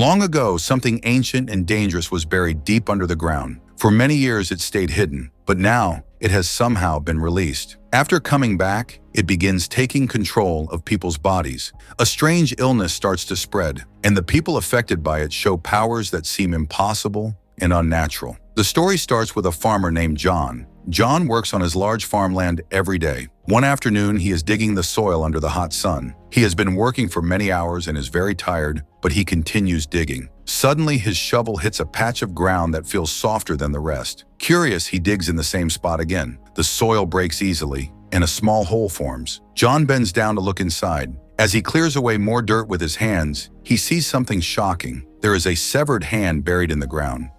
Long ago, something ancient and dangerous was buried deep under the ground. For many years, it stayed hidden, but now it has somehow been released. After coming back, it begins taking control of people's bodies. A strange illness starts to spread, and the people affected by it show powers that seem impossible and unnatural. The story starts with a farmer named John. John works on his large farmland every day. One afternoon, he is digging the soil under the hot sun. He has been working for many hours and is very tired, but he continues digging. Suddenly, his shovel hits a patch of ground that feels softer than the rest. Curious, he digs in the same spot again. The soil breaks easily, and a small hole forms. John bends down to look inside. As he clears away more dirt with his hands, he sees something shocking. There is a severed hand buried in the ground.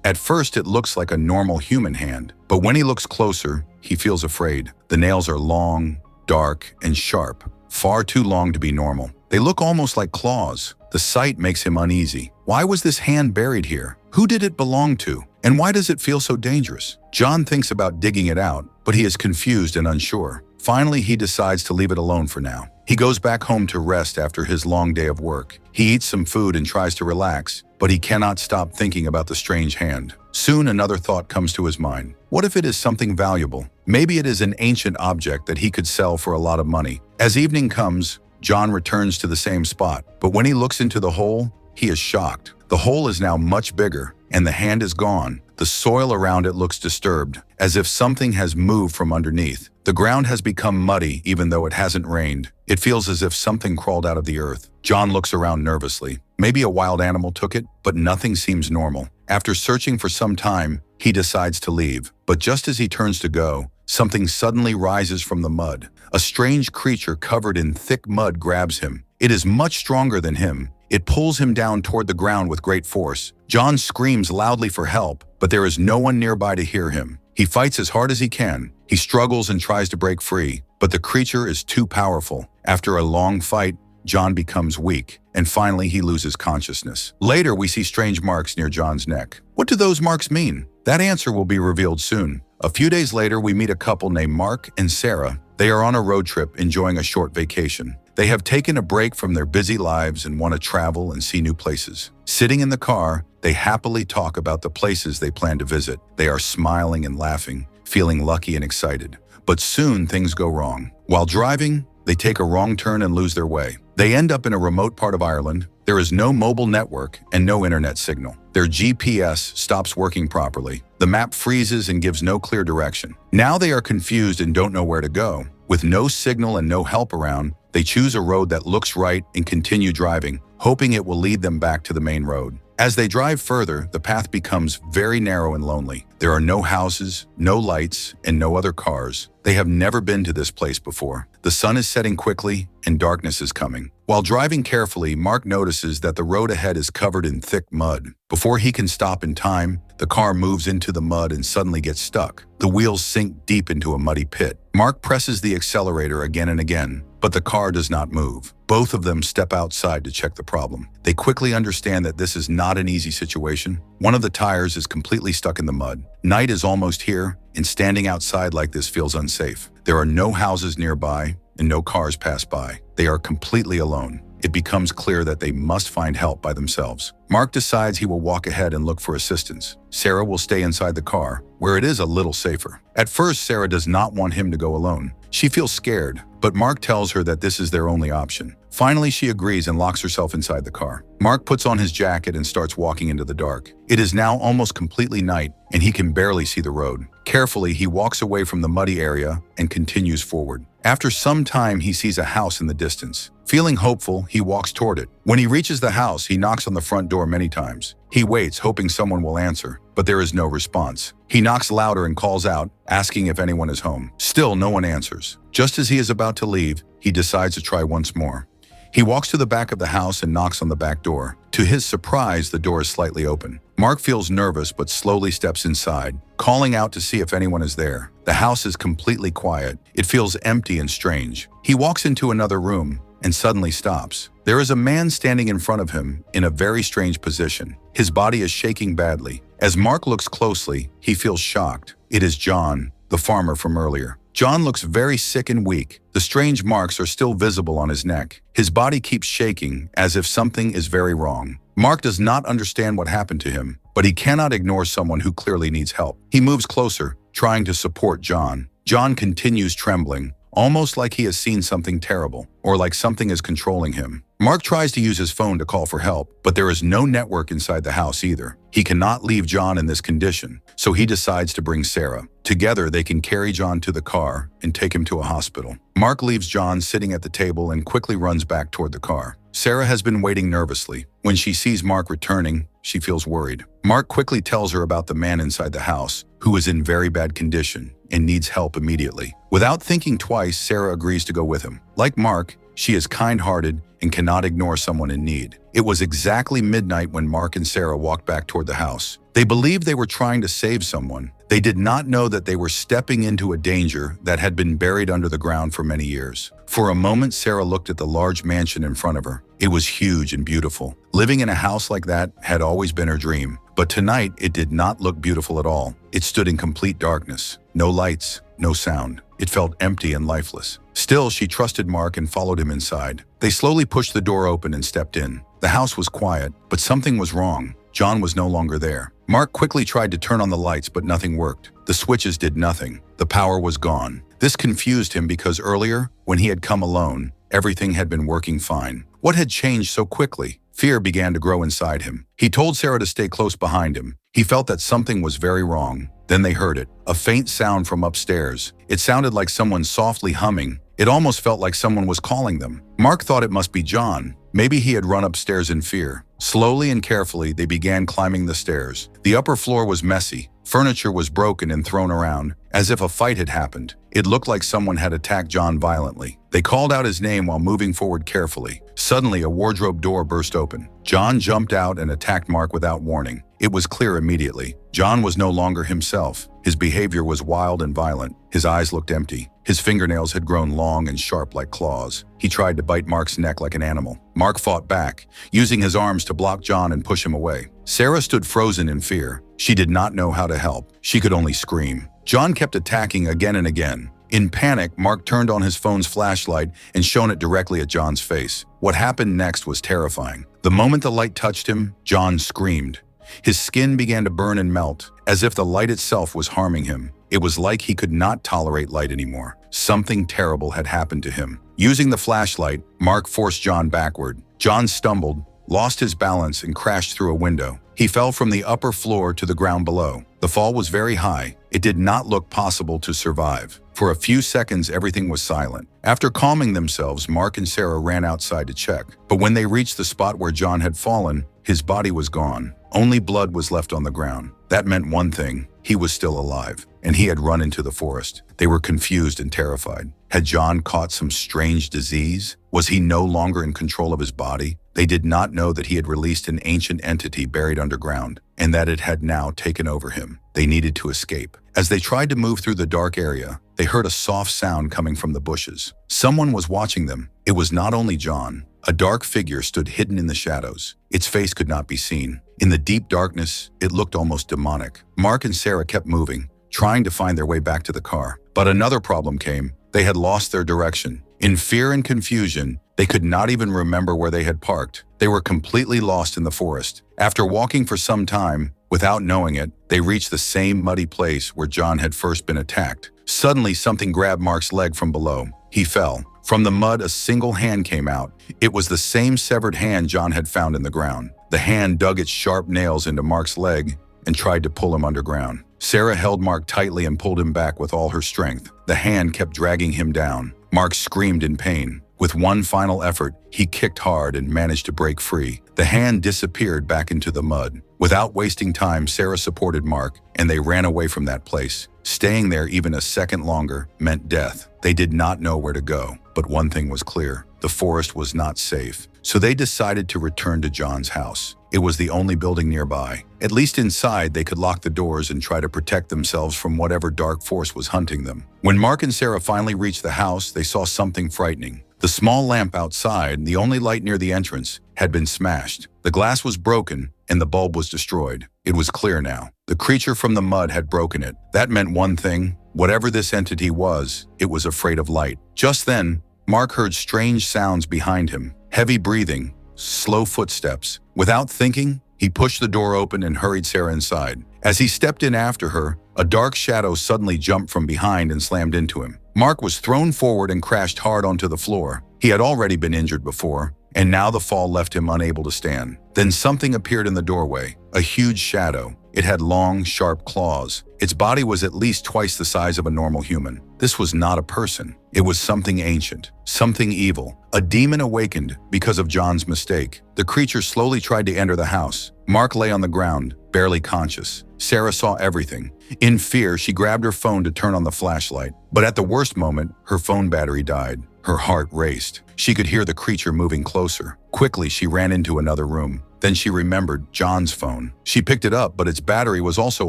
At first, it looks like a normal human hand, but when he looks closer, he feels afraid. The nails are long, dark, and sharp, far too long to be normal. They look almost like claws. The sight makes him uneasy. Why was this hand buried here? Who did it belong to? And why does it feel so dangerous? John thinks about digging it out, but he is confused and unsure. Finally, he decides to leave it alone for now. He goes back home to rest after his long day of work. He eats some food and tries to relax, but he cannot stop thinking about the strange hand. Soon, another thought comes to his mind. What if it is something valuable? Maybe it is an ancient object that he could sell for a lot of money. As evening comes, John returns to the same spot, but when he looks into the hole, he is shocked. The hole is now much bigger, and the hand is gone. The soil around it looks disturbed, as if something has moved from underneath. The ground has become muddy even though it hasn't rained. It feels as if something crawled out of the earth. John looks around nervously. Maybe a wild animal took it, but nothing seems normal. After searching for some time, he decides to leave. But just as he turns to go, something suddenly rises from the mud. A strange creature covered in thick mud grabs him. It is much stronger than him. It pulls him down toward the ground with great force. John screams loudly for help, but there is no one nearby to hear him. He fights as hard as he can. He struggles and tries to break free, but the creature is too powerful. After a long fight, John becomes weak, and finally he loses consciousness. Later, we see strange marks near John's neck. What do those marks mean? That answer will be revealed soon. A few days later, we meet a couple named Mark and Sarah. They are on a road trip enjoying a short vacation. They have taken a break from their busy lives and want to travel and see new places. Sitting in the car, they happily talk about the places they plan to visit. They are smiling and laughing, feeling lucky and excited. But soon things go wrong. While driving, they take a wrong turn and lose their way. They end up in a remote part of Ireland. There is no mobile network and no internet signal. Their GPS stops working properly. The map freezes and gives no clear direction. Now they are confused and don't know where to go. With no signal and no help around, they choose a road that looks right and continue driving, hoping it will lead them back to the main road. As they drive further, the path becomes very narrow and lonely. There are no houses, no lights, and no other cars. They have never been to this place before. The sun is setting quickly, and darkness is coming. While driving carefully, Mark notices that the road ahead is covered in thick mud. Before he can stop in time, the car moves into the mud and suddenly gets stuck. The wheels sink deep into a muddy pit. Mark presses the accelerator again and again, but the car does not move. Both of them step outside to check the problem. They quickly understand that this is not an easy situation. One of the tires is completely stuck in the mud. Night is almost here, and standing outside like this feels unsafe. There are no houses nearby, and no cars pass by. They are completely alone. It becomes clear that they must find help by themselves. Mark decides he will walk ahead and look for assistance. Sarah will stay inside the car, where it is a little safer. At first, Sarah does not want him to go alone. She feels scared, but Mark tells her that this is their only option. Finally, she agrees and locks herself inside the car. Mark puts on his jacket and starts walking into the dark. It is now almost completely night, and he can barely see the road. Carefully, he walks away from the muddy area and continues forward. After some time, he sees a house in the distance. Feeling hopeful, he walks toward it. When he reaches the house, he knocks on the front door many times. He waits, hoping someone will answer, but there is no response. He knocks louder and calls out, asking if anyone is home. Still, no one answers. Just as he is about to leave, he decides to try once more. He walks to the back of the house and knocks on the back door. To his surprise, the door is slightly open. Mark feels nervous but slowly steps inside, calling out to see if anyone is there. The house is completely quiet. It feels empty and strange. He walks into another room and suddenly stops. There is a man standing in front of him in a very strange position. His body is shaking badly. As Mark looks closely, he feels shocked. It is John, the farmer from earlier. John looks very sick and weak. The strange marks are still visible on his neck. His body keeps shaking as if something is very wrong. Mark does not understand what happened to him, but he cannot ignore someone who clearly needs help. He moves closer, trying to support John. John continues trembling, almost like he has seen something terrible, or like something is controlling him. Mark tries to use his phone to call for help, but there is no network inside the house either. He cannot leave John in this condition, so he decides to bring Sarah. Together, they can carry John to the car and take him to a hospital. Mark leaves John sitting at the table and quickly runs back toward the car. Sarah has been waiting nervously. When she sees Mark returning, she feels worried. Mark quickly tells her about the man inside the house, who is in very bad condition and needs help immediately. Without thinking twice, Sarah agrees to go with him. Like Mark, she is kind-hearted and cannot ignore someone in need. It was exactly midnight when Mark and Sarah walked back toward the house. They believed they were trying to save someone. They did not know that they were stepping into a danger that had been buried under the ground for many years. For a moment, Sarah looked at the large mansion in front of her. It was huge and beautiful. Living in a house like that had always been her dream. But tonight, it did not look beautiful at all. It stood in complete darkness. No lights, no sound. It felt empty and lifeless. Still, she trusted Mark and followed him inside. They slowly pushed the door open and stepped in. The house was quiet, but something was wrong. John was no longer there. Mark quickly tried to turn on the lights, but nothing worked. The switches did nothing. The power was gone. This confused him because earlier, when he had come alone, everything had been working fine. What had changed so quickly? Fear began to grow inside him. He told Sarah to stay close behind him. He felt that something was very wrong. Then they heard it, a faint sound from upstairs. It sounded like someone softly humming. It almost felt like someone was calling them. Mark thought it must be John. Maybe he had run upstairs in fear. Slowly and carefully, they began climbing the stairs. The upper floor was messy. Furniture was broken and thrown around, as if a fight had happened. It looked like someone had attacked John violently. They called out his name while moving forward carefully. Suddenly, a wardrobe door burst open. John jumped out and attacked Mark without warning. It was clear immediately. John was no longer himself. His behavior was wild and violent. His eyes looked empty. His fingernails had grown long and sharp like claws. He tried to bite Mark's neck like an animal. Mark fought back, using his arms to block John and push him away. Sarah stood frozen in fear. She did not know how to help. She could only scream. John kept attacking again and again. In panic, Mark turned on his phone's flashlight and shone it directly at John's face. What happened next was terrifying. The moment the light touched him, John screamed. His skin began to burn and melt, as if the light itself was harming him. It was like he could not tolerate light anymore. Something terrible had happened to him. Using the flashlight, Mark forced John backward. John stumbled, lost his balance, and crashed through a window. He fell from the upper floor to the ground below. The fall was very high. It did not look possible to survive. For a few seconds, everything was silent. After calming themselves, Mark and Sarah ran outside to check. But when they reached the spot where John had fallen, his body was gone. Only blood was left on the ground. That meant one thing: he was still alive, and he had run into the forest. They were confused and terrified. Had John caught some strange disease? Was he no longer in control of his body? They did not know that he had released an ancient entity buried underground, and that it had now taken over him. They needed to escape. As they tried to move through the dark area, they heard a soft sound coming from the bushes. Someone was watching them. It was not only John. A dark figure stood hidden in the shadows. Its face could not be seen. In the deep darkness, it looked almost demonic. Mark and Sarah kept moving, trying to find their way back to the car. But another problem came. They had lost their direction. In fear and confusion, they could not even remember where they had parked. They were completely lost in the forest. After walking for some time, without knowing it, they reached the same muddy place where John had first been attacked. Suddenly, something grabbed Mark's leg from below. He fell. From the mud, a single hand came out. It was the same severed hand John had found in the ground. The hand dug its sharp nails into Mark's leg and tried to pull him underground. Sarah held Mark tightly and pulled him back with all her strength. The hand kept dragging him down. Mark screamed in pain. With one final effort, he kicked hard and managed to break free. The hand disappeared back into the mud. Without wasting time, Sarah supported Mark, and they ran away from that place. Staying there even a second longer meant death. They did not know where to go, but one thing was clear: the forest was not safe. So they decided to return to John's house. It was the only building nearby. At least inside, they could lock the doors and try to protect themselves from whatever dark force was hunting them. When Mark and Sarah finally reached the house, they saw something frightening. The small lamp outside, the only light near the entrance, had been smashed. The glass was broken, and the bulb was destroyed. It was clear now. The creature from the mud had broken it. That meant one thing: Whatever this entity was, it was afraid of light. Just then, Mark heard strange sounds behind him. Heavy breathing, slow footsteps. Without thinking, he pushed the door open and hurried Sarah inside. As he stepped in after her, a dark shadow suddenly jumped from behind and slammed into him. Mark was thrown forward and crashed hard onto the floor. He had already been injured before, and now the fall left him unable to stand. Then something appeared in the doorway, a huge shadow. It had long, sharp claws. Its body was at least twice the size of a normal human. This was not a person. It was something ancient, something evil. A demon awakened because of John's mistake. The creature slowly tried to enter the house. Mark lay on the ground, barely conscious. Sarah saw everything. In fear, she grabbed her phone to turn on the flashlight. But at the worst moment, her phone battery died. Her heart raced. She could hear the creature moving closer. Quickly, she ran into another room. Then she remembered John's phone. She picked it up, but its battery was also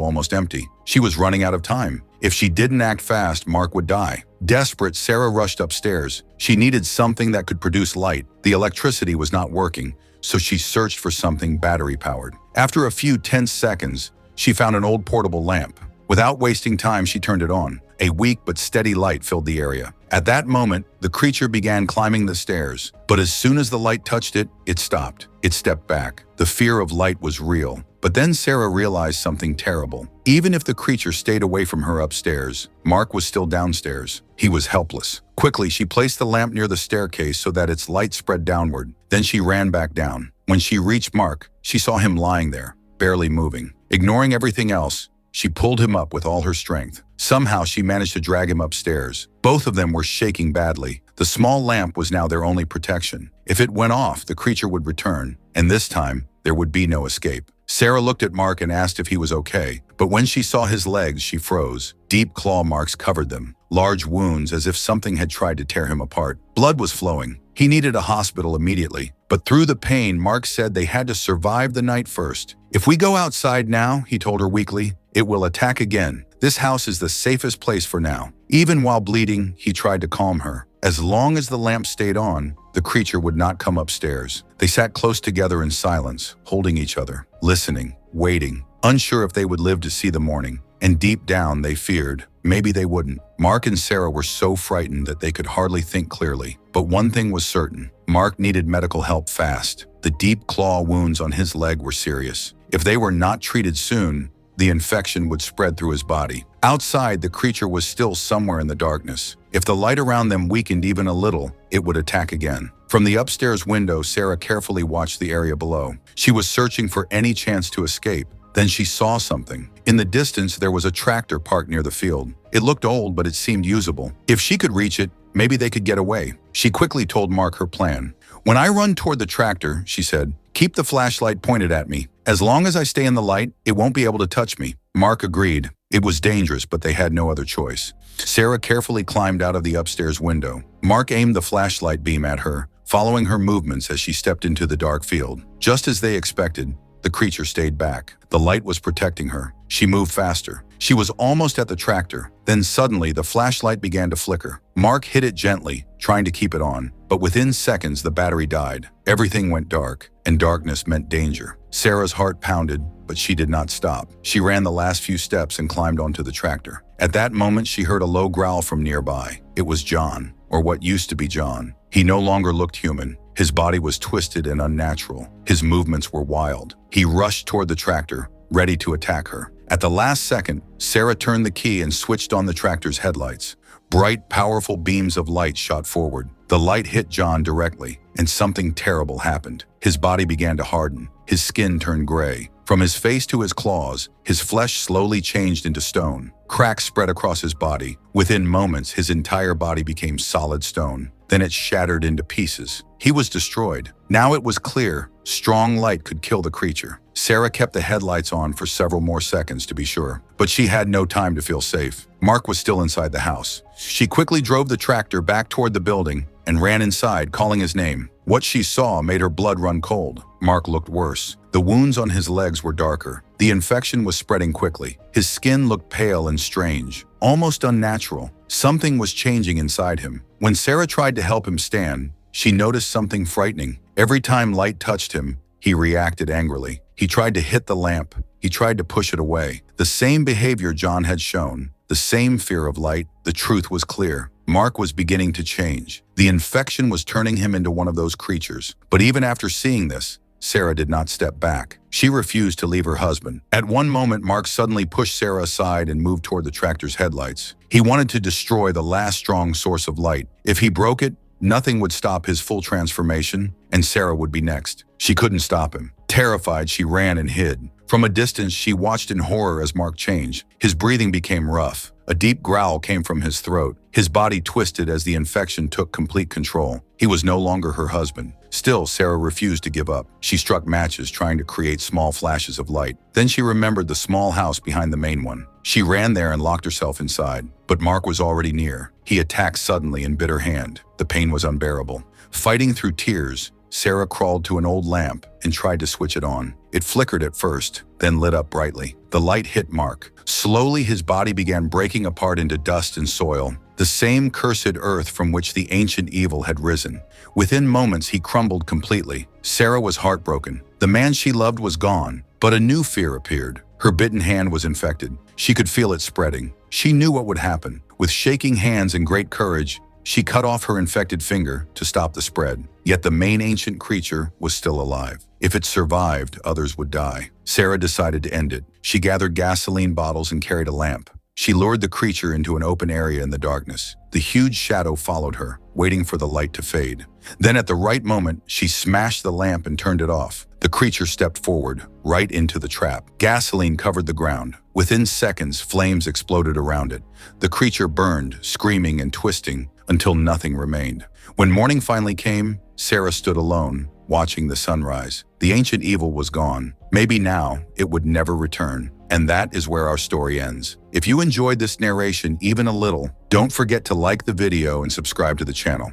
almost empty. She was running out of time. If she didn't act fast, Mark would die. Desperate, Sarah rushed upstairs. She needed something that could produce light. The electricity was not working, so she searched for something battery-powered. After a few tense seconds, she found an old portable lamp. Without wasting time, she turned it on. A weak but steady light filled the area. At that moment, the creature began climbing the stairs. But as soon as the light touched it, it stopped. It stepped back. The fear of light was real. But then Sarah realized something terrible. Even if the creature stayed away from her upstairs, Mark was still downstairs. He was helpless. Quickly, she placed the lamp near the staircase so that its light spread downward. Then she ran back down. When she reached Mark, she saw him lying there, barely moving. Ignoring everything else, she pulled him up with all her strength. Somehow she managed to drag him upstairs. Both of them were shaking badly. The small lamp was now their only protection. If it went off, the creature would return, and this time, there would be no escape. Sarah looked at Mark and asked if he was okay, but when she saw his legs, she froze. Deep claw marks covered them, large wounds as if something had tried to tear him apart. Blood was flowing. He needed a hospital immediately, but through the pain, Mark said they had to survive the night first. "If we go outside now," he told her weakly, "it will attack again. This house is the safest place for now." Even while bleeding, he tried to calm her. As long as the lamp stayed on, the creature would not come upstairs. They sat close together in silence, holding each other, listening, waiting, unsure if they would live to see the morning. And deep down, they feared maybe they wouldn't. Mark and Sarah were so frightened that they could hardly think clearly. But one thing was certain. Mark needed medical help fast. The deep claw wounds on his leg were serious. If they were not treated soon, the infection would spread through his body. Outside, the creature was still somewhere in the darkness. If the light around them weakened even a little, it would attack again. From the upstairs window, Sarah carefully watched the area below. She was searching for any chance to escape. Then she saw something. In the distance, there was a tractor parked near the field. It looked old, but it seemed usable. If she could reach it, maybe they could get away. She quickly told Mark her plan. "When I run toward the tractor," she said, "keep the flashlight pointed at me. As long as I stay in the light, it won't be able to touch me." Mark agreed. It was dangerous, but they had no other choice. Sarah carefully climbed out of the upstairs window. Mark aimed the flashlight beam at her, following her movements as she stepped into the dark field. Just as they expected, the creature stayed back. The light was protecting her. She moved faster. She was almost at the tractor. Then suddenly, the flashlight began to flicker. Mark hit it gently, trying to keep it on. But within seconds, the battery died. Everything went dark, and darkness meant danger. Sarah's heart pounded, but she did not stop. She ran the last few steps and climbed onto the tractor. At that moment, she heard a low growl from nearby. It was John, or what used to be John. He no longer looked human. His body was twisted and unnatural. His movements were wild. He rushed toward the tractor, ready to attack her. At the last second, Sarah turned the key and switched on the tractor's headlights. Bright, powerful beams of light shot forward. The light hit John directly, and something terrible happened. His body began to harden. His skin turned gray. From his face to his claws, his flesh slowly changed into stone. Cracks spread across his body. Within moments, his entire body became solid stone. Then it shattered into pieces. He was destroyed. Now it was clear. Strong light could kill the creature. Sarah kept the headlights on for several more seconds to be sure, but she had no time to feel safe. Mark was still inside the house. She quickly drove the tractor back toward the building and ran inside, calling his name. What she saw made her blood run cold. Mark looked worse. The wounds on his legs were darker. The infection was spreading quickly. His skin looked pale and strange, almost unnatural. Something was changing inside him. When Sarah tried to help him stand, she noticed something frightening. Every time light touched him, he reacted angrily. He tried to hit the lamp. He tried to push it away. The same behavior John had shown, the same fear of light. The truth was clear. Mark was beginning to change. The infection was turning him into one of those creatures. But even after seeing this, Sarah did not step back. She refused to leave her husband. At one moment, Mark suddenly pushed Sarah aside and moved toward the tractor's headlights. He wanted to destroy the last strong source of light. If he broke it, nothing would stop his full transformation, and Sarah would be next. She couldn't stop him. Terrified, she ran and hid. From a distance, she watched in horror as Mark changed. His breathing became rough. A deep growl came from his throat. His body twisted as the infection took complete control. He was no longer her husband. Still, Sarah refused to give up. She struck matches, trying to create small flashes of light. Then she remembered the small house behind the main one. She ran there and locked herself inside. But Mark was already near. He attacked suddenly and bit her hand. The pain was unbearable. Fighting through tears, Sarah crawled to an old lamp and tried to switch it on. It flickered at first, then lit up brightly. The light hit Mark. Slowly, his body began breaking apart into dust and soil, the same cursed earth from which the ancient evil had risen. Within moments, he crumbled completely. Sarah was heartbroken. The man she loved was gone, but a new fear appeared. Her bitten hand was infected. She could feel it spreading. She knew what would happen. With shaking hands and great courage, she cut off her infected finger to stop the spread. Yet the main ancient creature was still alive. If it survived, others would die. Sarah decided to end it. She gathered gasoline bottles and carried a lamp. She lured the creature into an open area in the darkness. The huge shadow followed her, waiting for the light to fade. Then at the right moment, she smashed the lamp and turned it off. The creature stepped forward, right into the trap. Gasoline covered the ground. Within seconds, flames exploded around it. The creature burned, screaming and twisting, until nothing remained. When morning finally came, Sarah stood alone, watching the sunrise. The ancient evil was gone. Maybe now it would never return. And that is where our story ends. If you enjoyed this narration even a little, don't forget to like the video and subscribe to the channel.